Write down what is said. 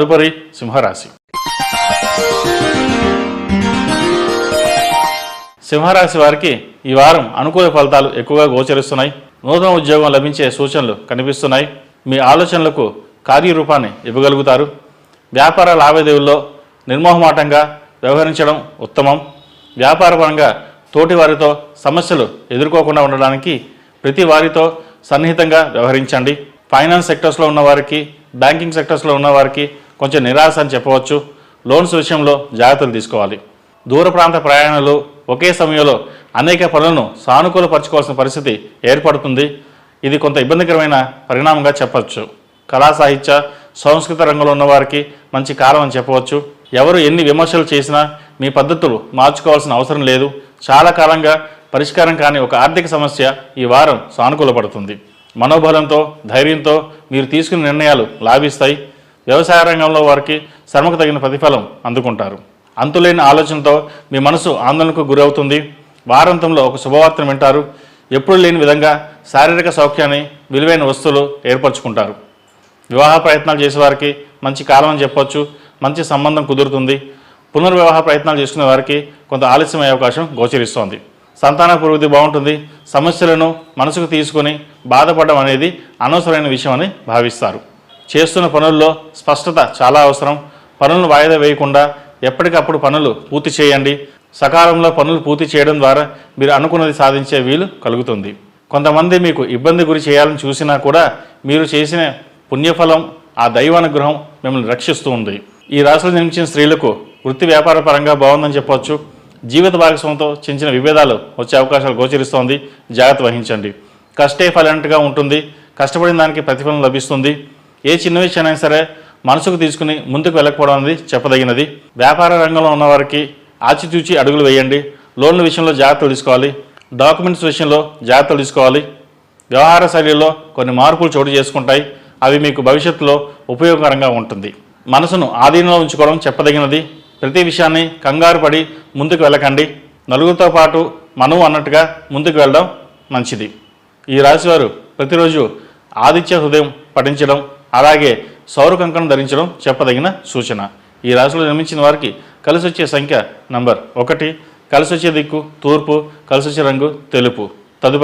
తదుపరి సింహరాశి. సింహరాశి వారికి ఈ వారం అనుకూల ఫలితాలు ఎక్కువగా గోచరిస్తున్నాయి. నూతన ఉద్యోగం లభించే సూచనలు కనిపిస్తున్నాయి. మీ ఆలోచనలకు కార్యరూపాన్ని ఇవ్వగలుగుతారు. వ్యాపార లావాదేవీల్లో నిర్మోహమాటంగా వ్యవహరించడం ఉత్తమం. వ్యాపారపరంగా తోటి వారితో సమస్యలు ఎదుర్కోకుండా ఉండడానికి ప్రతి వారితో సన్నిహితంగా వ్యవహరించండి. ఫైనాన్స్ సెక్టర్స్లో ఉన్నవారికి, బ్యాంకింగ్ సెక్టర్స్లో ఉన్నవారికి కొంచెం నిరాశ అని చెప్పవచ్చు. లోన్స్ విషయంలో జాగ్రత్తలు తీసుకోవాలి. దూర ప్రాంత ప్రయాణాలు, ఒకే సమయంలో అనేక పనులను సానుకూలపరచుకోవాల్సిన పరిస్థితి ఏర్పడుతుంది. ఇది కొంత ఇబ్బందికరమైన పరిణామంగా చెప్పవచ్చు. కళా సాహిత్య సంస్కృత రంగంలో ఉన్నవారికి మంచి కాలం అని చెప్పవచ్చు. ఎవరు ఎన్ని విమర్శలు చేసినా మీ పద్ధతులు మార్చుకోవాల్సిన అవసరం లేదు. చాలా కాలంగా పరిష్కారం కాని ఒక ఆర్థిక సమస్య ఈ వారం సానుకూలపడుతుంది. మనోబలంతో, ధైర్యంతో మీరు తీసుకున్న నిర్ణయాలు లాభిస్తాయి. వ్యవసాయ రంగంలో వారికి శ్రమకు తగిన ప్రతిఫలం అందుకుంటారు. అంతులేని ఆలోచనతో మీ మనసు ఆందోళనకు గురవుతుంది. వారాంతంలో ఒక శుభవార్తను వింటారు. ఎప్పుడు లేని విధంగా శారీరక సౌఖ్యాన్ని, విలువైన వస్తువులు ఏర్పరచుకుంటారు. వివాహ ప్రయత్నాలు చేసేవారికి మంచి కాలం అని చెప్పవచ్చు. మంచి సంబంధం కుదురుతుంది. పునర్వివాహ ప్రయత్నాలు చేసుకునే వారికి కొంత ఆలస్యమయ్యే అవకాశం గోచరిస్తోంది. సంతాన పురోగతి బాగుంటుంది. సమస్యలను మనసుకు తీసుకుని బాధపడడం అనేది అనవసరమైన విషయం అని భావిస్తారు. చేస్తున్న పనుల్లో స్పష్టత చాలా అవసరం. పనులను వాయిదా వేయకుండా ఎప్పటికప్పుడు పనులు పూర్తి చేయండి. సకాలంలో పనులు పూర్తి చేయడం ద్వారా మీరు అనుకున్నది సాధించే వీలు కలుగుతుంది. కొంతమంది మీకు ఇబ్బంది గురి చేయాలని చూసినా కూడా మీరు చేసిన పుణ్యఫలం, ఆ దైవానుగ్రహం మిమ్మల్ని రక్షిస్తూ ఉంది. ఈ రాశిలో జన్మించిన స్త్రీలకు వృత్తి వ్యాపార పరంగా బాగుందని చెప్పవచ్చు. జీవిత భాగస్వామితో చిన్న చిన్న విభేదాలు వచ్చే అవకాశాలు గోచరిస్తోంది. జాగ్రత్త వహించండి. కష్టే ఫలంగా ఉంటుంది. కష్టపడిన దానికి ప్రతిఫలం లభిస్తుంది. ఏ చిన్న విషయాన్ని సరే మనసుకు తీసుకుని ముందుకు వెళ్ళకపోవడం అనేది చెప్పదగినది. వ్యాపార రంగంలో ఉన్నవారికి ఆచితూచి అడుగులు వేయండి. లోన్ల విషయంలో జాగ్రత్తలు తీసుకోవాలి. డాక్యుమెంట్స్ విషయంలో జాగ్రత్తలు తీసుకోవాలి. వ్యవహార శైలిలో కొన్ని మార్పులు చోటు చేసుకుంటాయి. అవి మీకు భవిష్యత్తులో ఉపయోగకరంగా ఉంటుంది. మనసును ఆధీనంలో ఉంచుకోవడం చెప్పదగినది. ప్రతి విషయాన్ని కంగారు పడి ముందుకు వెళ్ళకండి. నలుగురితో పాటు మనము అన్నట్టుగా ముందుకు వెళ్ళడం మంచిది. ఈ రాశివారు ప్రతిరోజు ఆదిత్య హృదయం పఠించడం, అలాగే సౌర కంకణం ధరించడం చెప్పదగిన సూచన. ఈ రాశిలో జన్మించిన వారికి కలిసి వచ్చే సంఖ్య నంబర్ 1, కలిసి వచ్చే దిక్కు తూర్పు, కలిసి వచ్చే రంగు తెలుపు.